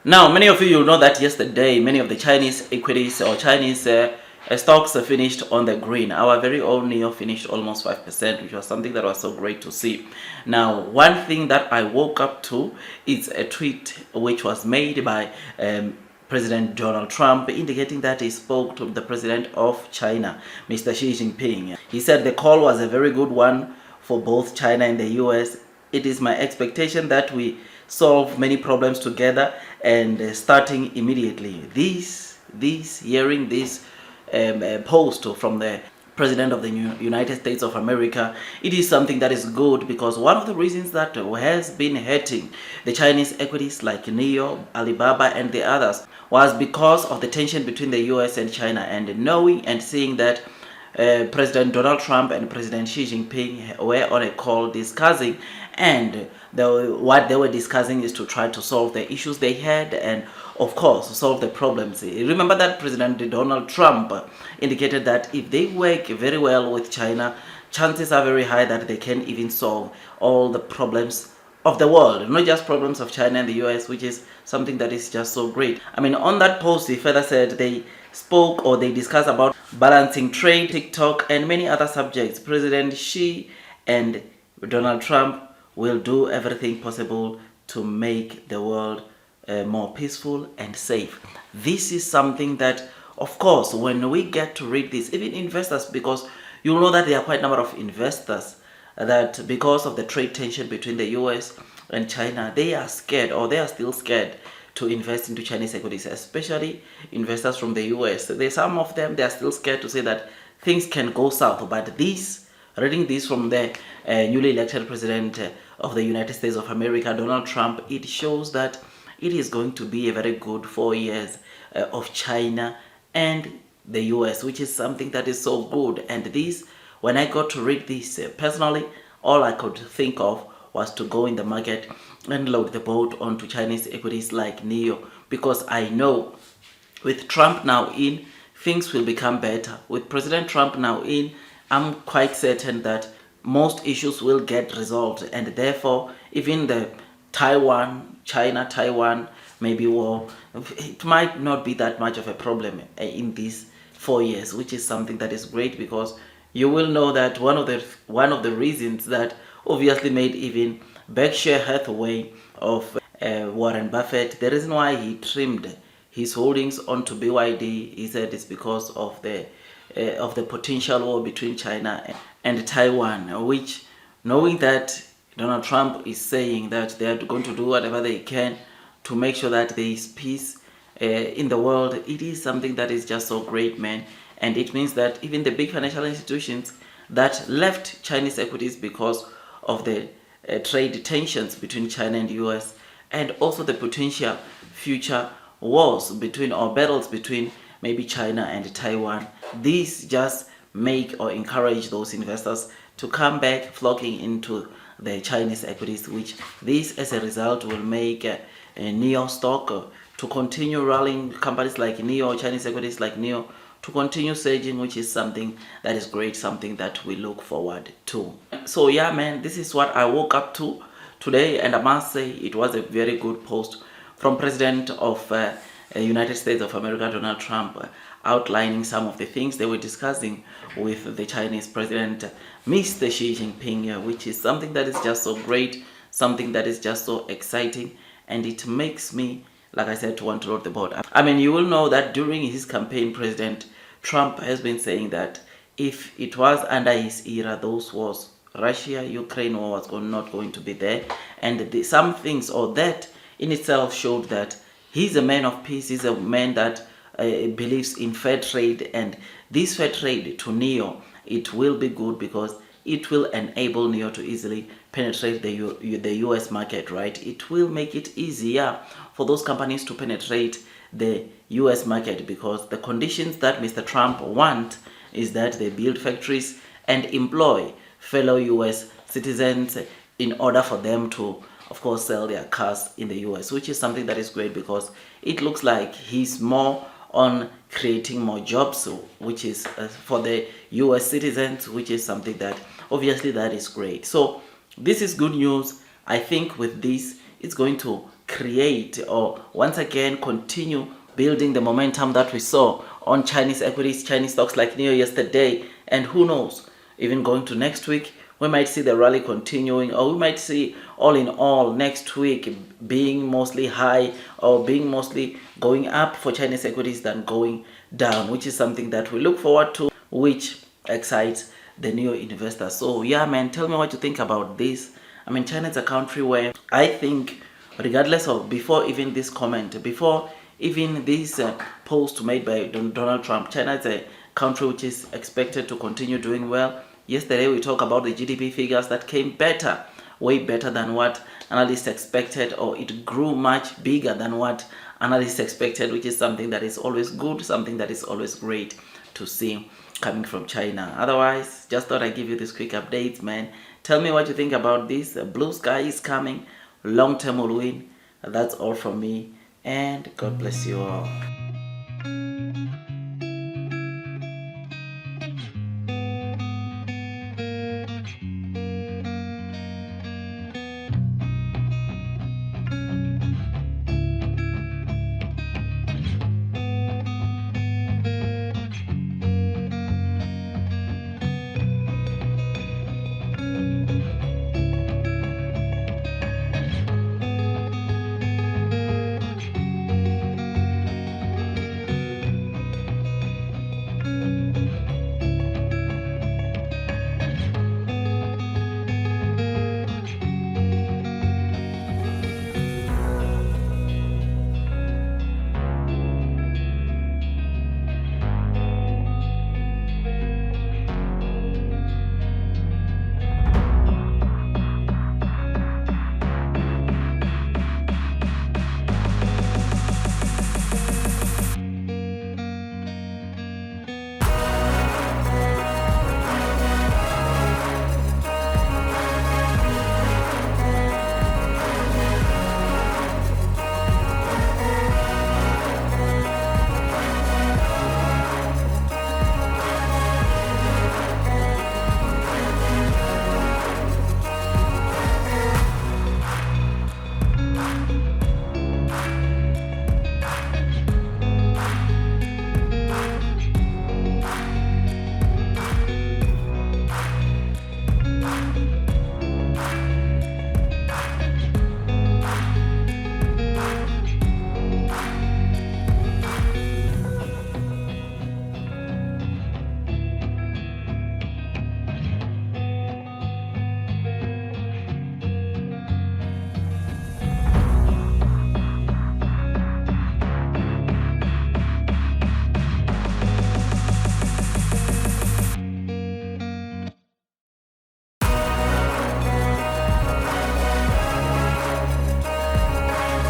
Now, many of you know that yesterday, many of the Chinese equities or Chinese stocks finished on the green. Our very own NEO finished almost 5%, which was something that was so great to see. Now, one thing that I woke up to is a tweet which was made by President Donald Trump, indicating that he spoke to the president of China, Mr. Xi Jinping. He said the call was a very good one for both China and the US. It is my expectation that we solve many problems together and starting immediately. Hearing this post from the President of the United States of America, it is something that is good, because one of the reasons that has been hurting the Chinese equities like NEO, Alibaba and the others was because of the tension between the US and China, and knowing and seeing that President Donald Trump and President Xi Jinping were on a call discussing, and what they were discussing is to try to solve the issues they had and of course solve the problems. Remember that President Donald Trump indicated that if they work very well with China, chances are very high that they can even solve all the problems of the world, not just problems of China and the US, which is something that is just so great. I mean, on that post, he further said they spoke or they discussed about balancing trade, TikTok, and many other subjects. President Xi and Donald Trump will do everything possible to make the world more peaceful and safe. This is something that, of course, when we get to read this, even investors, because you'll know that there are quite a number of investors that because of the trade tension between the US and China, they are scared, or they are still scared to invest into Chinese equities, especially investors from the US. There's some of them, they are still scared to say that things can go south. But reading this from the newly elected president of the United States of America, Donald Trump, it shows that it is going to be a very good 4 years of China and the US, which is something that is so good. And this, when I got to read this personally, all I could think of was to go in the market and load the boat onto Chinese equities like NEO, because I know with Trump now in, things will become better. With President Trump now in, I'm quite certain that most issues will get resolved, and therefore even the China-Taiwan maybe war, it might not be that much of a problem in these 4 years, which is something that is great, because you will know that one of the reasons that obviously made even Berkshire Hathaway of Warren Buffett, the reason why he trimmed his holdings onto BYD, he said it's because of the potential war between China and Taiwan, which, knowing that Donald Trump is saying that they are going to do whatever they can to make sure that there is peace in the world, it is something that is just so great, man. And it means that even the big financial institutions that left Chinese equities because of the trade tensions between China and the US, and also the potential future wars between, or battles between, maybe China and Taiwan, these just make or encourage those investors to come back flocking into the Chinese equities, which this as a result will make a NEO stock to continue rallying, companies like NEO, Chinese equities like NEO, to continue surging, which is something that is great, something that we look forward to. So yeah, man, this is what I woke up to today, and I must say it was a very good post from President of United States of America, Donald Trump, outlining some of the things they were discussing with the Chinese president, Mr. Xi Jinping, which is something that is just so great, something that is just so exciting, and it makes me, like I said, to want to load the boat. I mean, you will know that during his campaign, President Trump has been saying that if it was under his era, those wars, Russia-Ukraine war was not going to be there, and some things, or that in itself, showed that he's a man of peace. He's a man that believes in fair trade, and this fair trade to NEO, it will be good because it will enable NEO to easily penetrate the US market, right? It will make it easier for those companies to penetrate the US market, because the conditions that Mr. Trump wants is that they build factories and employ fellow US citizens in order for them to, of course, sell their cars in the US, which is something that is great, because it looks like he's more on creating more jobs, which is for the US citizens, which is something that obviously that is great. So this is good news. I think with this, it's going to create or once again continue building the momentum that we saw on Chinese equities, Chinese stocks like NIO yesterday, and who knows, even going to next week, we might see the rally continuing, or we might see all in all next week being mostly high or being mostly going up for Chinese equities than going down, which is something that we look forward to, which excites the new investors. So yeah, man, tell me what you think about this. I mean, China is a country where I think, regardless of, before even this comment, before even this post made by Donald Trump, China is a country which is expected to continue doing well. Yesterday we talked about the GDP figures that came better, way better than what analysts expected, or it grew much bigger than what analysts expected, which is something that is always good, something that is always great to see coming from China. Otherwise, just thought I'd give you this quick updates, man. Tell me what you think about this. Blue sky is coming, long term will win. That's all from me, and God bless you all.